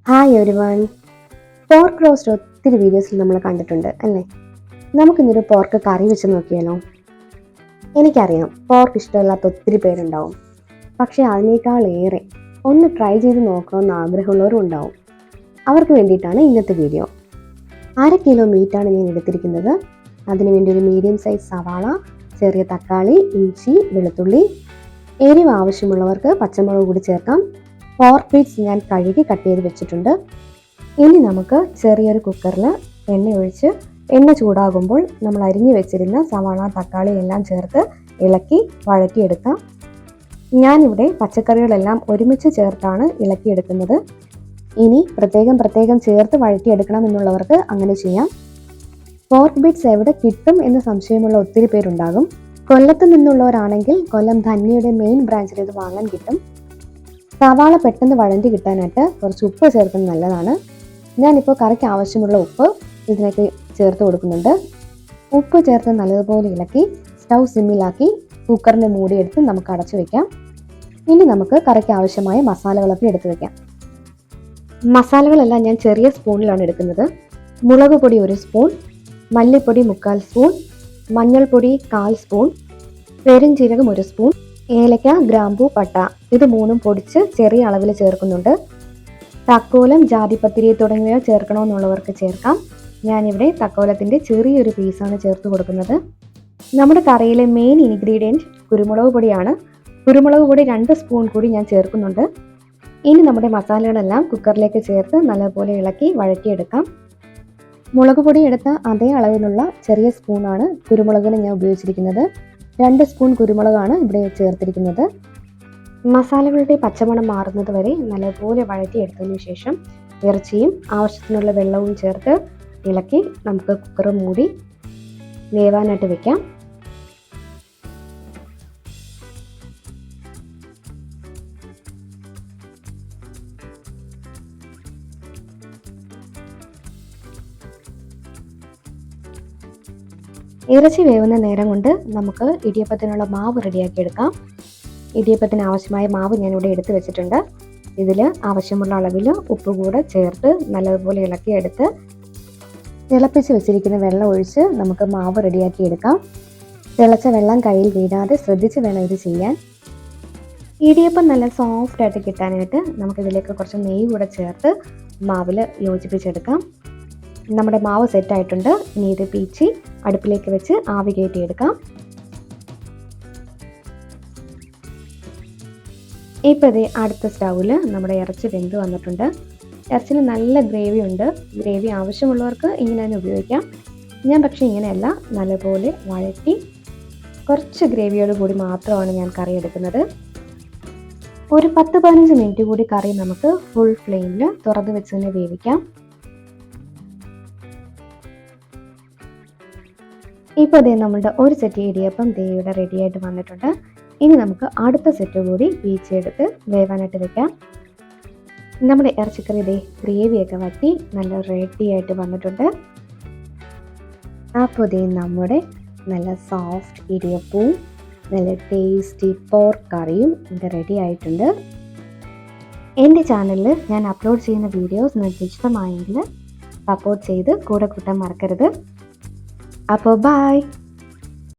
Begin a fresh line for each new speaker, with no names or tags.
Hi everyone. Pork roast ഒത്തിരി വീഡിയോസിൽ നമ്മൾ കണ്ടിട്ടുണ്ട് അല്ലേ? നമുക്കിന്നൊരു പോർക്ക് കറി വെച്ച് നോക്കിയാലോ? എനിക്കറിയാം പോർക്ക് ഇഷ്ടമില്ലാത്ത ഒത്തിരി പേരുണ്ടാവും. പക്ഷേ അതിനേക്കാളേറെ ഒന്ന് ട്രൈ ചെയ്ത് നോക്കണമെന്ന് ആഗ്രഹമുള്ളവരും ഉണ്ടാവും. അവർക്ക് വേണ്ടിയിട്ടാണ് ഇന്നത്തെ വീഡിയോ. 1/2 കിലോ മീറ്റാണ് ഞാൻ എടുത്തിരിക്കുന്നത്. അതിനുവേണ്ടി ഒരു മീഡിയം സൈസ് സവാള, ചെറിയ തക്കാളി, ഇഞ്ചി, വെളുത്തുള്ളി, എരിവ് ആവശ്യമുള്ളവർക്ക് പച്ചമുളക് കൂടി ചേർക്കാം. പോർക്ക് ബീറ്റ്സ് ഞാൻ കഴുകി കട്ട് ചെയ്ത് വെച്ചിട്ടുണ്ട്. ഇനി നമുക്ക് ചെറിയൊരു കുക്കറിൽ എണ്ണ ചൂടാകുമ്പോൾ നമ്മൾ അരിഞ്ഞു വെച്ചിരുന്ന സവാള, തക്കാളി എല്ലാം ചേർത്ത് ഇളക്കി വഴറ്റിയെടുക്കാം. ഞാനിവിടെ പച്ചക്കറികളെല്ലാം ഒരുമിച്ച് ചേർത്താണ് ഇളക്കിയെടുക്കുന്നത്. ഇനി പ്രത്യേകം ചേർത്ത് വഴറ്റിയെടുക്കണം എന്നുള്ളവർക്ക് അങ്ങനെ ചെയ്യാം. പോർക്ക് ബീറ്റ്സ് എവിടെ കിട്ടും എന്ന് സംശയമുള്ള ഒത്തിരി പേരുണ്ടാകും. കൊല്ലത്ത് നിന്നുള്ളവരാണെങ്കിൽ കൊല്ലം ധന്യയുടെ മെയിൻ ബ്രാഞ്ചിൽ ഇത് വാങ്ങാൻ കിട്ടും. സവാള പെട്ടെന്ന് വഴണ്ടി കിട്ടാനായിട്ട് കുറച്ച് ഉപ്പ് ചേർക്കുന്നത് നല്ലതാണ്. ഞാനിപ്പോൾ കറിക്ക് ആവശ്യമുള്ള ഉപ്പ് ഇതിലേക്ക് ചേർത്ത് കൊടുക്കുന്നുണ്ട്. ഉപ്പ് ചേർത്ത് നല്ലതുപോലെ ഇളക്കി സ്റ്റൗ സിമ്മിലാക്കി കുക്കറിൻ്റെ മൂടിയെടുത്ത് നമുക്ക് അടച്ചു വെക്കാം. ഇനി നമുക്ക് കറിക്ക് ആവശ്യമായ മസാലകളൊക്കെ എടുത്തു വെക്കാം. മസാലകളെല്ലാം ഞാൻ ചെറിയ സ്പൂണിലാണ് എടുക്കുന്നത്. മുളക് പൊടി 1 സ്പൂൺ, മല്ലിപ്പൊടി 3/4 സ്പൂൺ, മഞ്ഞൾപ്പൊടി 1/4 സ്പൂൺ, പെരുംജീരകം 1 സ്പൂൺ, ഏലക്ക, ഗ്രാമ്പൂ, പട്ട ഇത് 3 പൊടിച്ച് ചെറിയ അളവിൽ ചേർക്കുന്നുണ്ട്. തക്കോലം, ജാതിപത്രി തുടങ്ങിയവ ചേർക്കണമെന്നുള്ളവർക്ക് ചേർക്കാം. ഞാനിവിടെ തക്കോലത്തിൻ്റെ ചെറിയൊരു പീസാണ് ചേർത്ത് കൊടുക്കുന്നത്. നമ്മുടെ കറിയിലെ മെയിൻ ഇൻഗ്രീഡിയൻറ്റ് കുരുമുളക് പൊടിയാണ്. കുരുമുളക് പൊടി 2 സ്പൂൺ കൂടി ഞാൻ ചേർക്കുന്നുണ്ട്. ഇനി നമ്മുടെ മസാലകളെല്ലാം കുക്കറിലേക്ക് ചേർത്ത് നല്ലപോലെ ഇളക്കി വഴറ്റിയെടുക്കാം. മുളക് പൊടി എടുത്ത അതേ അളവിലുള്ള ചെറിയ സ്പൂണാണ് കുരുമുളകിന് ഞാൻ ഉപയോഗിച്ചിരിക്കുന്നത്. 2 സ്പൂൺ കുരുമുളകാണ് ഇവിടെ ചേർത്തിരിക്കുന്നത്. മസാലകളുടെ പച്ചമണം മാറുന്നത് വരെ നല്ലപോലെ വഴറ്റിയെടുത്തതിന് ശേഷം ഇറച്ചിയും ആവശ്യത്തിനുള്ള വെള്ളവും ചേർത്ത് ഇളക്കി നമുക്ക് കുക്കർ മൂടി വേവാനായിട്ട് വെക്കാം. ഇറച്ചി വേവുന്ന നേരം കൊണ്ട് നമുക്ക് ഇടിയപ്പത്തിനുള്ള മാവ് റെഡിയാക്കി എടുക്കാം. ഇടിയപ്പത്തിന് ആവശ്യമായ മാവ് ഞാനിവിടെ എടുത്ത് വെച്ചിട്ടുണ്ട്. ഇതിൽ ആവശ്യമുള്ള അളവിൽ ഉപ്പ് കൂടെ ചേർത്ത് നല്ലതുപോലെ ഇളക്കിയെടുത്ത് തിളപ്പിച്ച് വെച്ചിരിക്കുന്ന വെള്ളം ഒഴിച്ച് നമുക്ക് മാവ് റെഡിയാക്കി എടുക്കാം. തിളച്ച വെള്ളം കയ്യിൽ വീഴാതെ ശ്രദ്ധിച്ച് വേണം ഇത് ചെയ്യാൻ. ഇടിയപ്പം നല്ല സോഫ്റ്റായിട്ട് കിട്ടാനായിട്ട് നമുക്കിതിലേക്ക് കുറച്ച് നെയ്യ് കൂടെ ചേർത്ത് മാവിൽ യോജിപ്പിച്ചെടുക്കാം. നമ്മുടെ മാവ് സെറ്റായിട്ടുണ്ട്. ഇനി ഇത് പീച്ചി അടുപ്പിലേക്ക് വെച്ച് ആവി കയറ്റിയെടുക്കാം. ഇപ്പോൾ ഇത് അടുത്ത സ്റ്റൗവിൽ നമ്മുടെ ഇറച്ചി വെന്ത് വന്നിട്ടുണ്ട്. ഇറച്ചിന് നല്ല ഗ്രേവി ഉണ്ട്. ഗ്രേവി ആവശ്യമുള്ളവർക്ക് ഇങ്ങനെ തന്നെ ഉപയോഗിക്കാം. ഞാൻ പക്ഷേ ഇങ്ങനെയല്ല, നല്ലപോലെ വഴറ്റി കുറച്ച് ഗ്രേവിയോട് കൂടി മാത്രമാണ് ഞാൻ കറി എടുക്കുന്നത്. ഒരു 10-15 മിനിറ്റ് കൂടി കറി നമുക്ക് ഫുൾ ഫ്ലെയിമിൽ തുറന്ന് വെച്ച് തന്നെ വേവിക്കാം. ഇപ്പോൾ ദേ നമ്മളുടെ ഒരു സെറ്റ് ഇടിയപ്പം ഇവിടെ റെഡിയായിട്ട് വന്നിട്ടുണ്ട്. ഇനി നമുക്ക് അടുത്ത സെറ്റ് കൂടി പീച്ചെടുത്ത് വേവാനായിട്ട് വെക്കാം. നമ്മുടെ ഇറച്ചിക്കറി ദേ ഗ്രേവിയൊക്കെ വറ്റി നല്ല റെഡിയായിട്ട് വന്നിട്ടുണ്ട്. അപ്പോൾ ദേ നമ്മുടെ നല്ല സോഫ്റ്റ് ഇടിയപ്പവും നല്ല ടേസ്റ്റി പോർക്ക് കറിയും ഇവിടെ റെഡി ആയിട്ടുണ്ട്. എൻ്റെ ചാനലിൽ ഞാൻ അപ്ലോഡ് ചെയ്യുന്ന വീഡിയോസ് നിങ്ങൾക്ക് ഇഷ്ടമായെങ്കിൽ സപ്പോർട്ട് ചെയ്ത് കൂടെ കൂട്ടാൻ മറക്കരുത്. അപ്പോൾ ബൈ.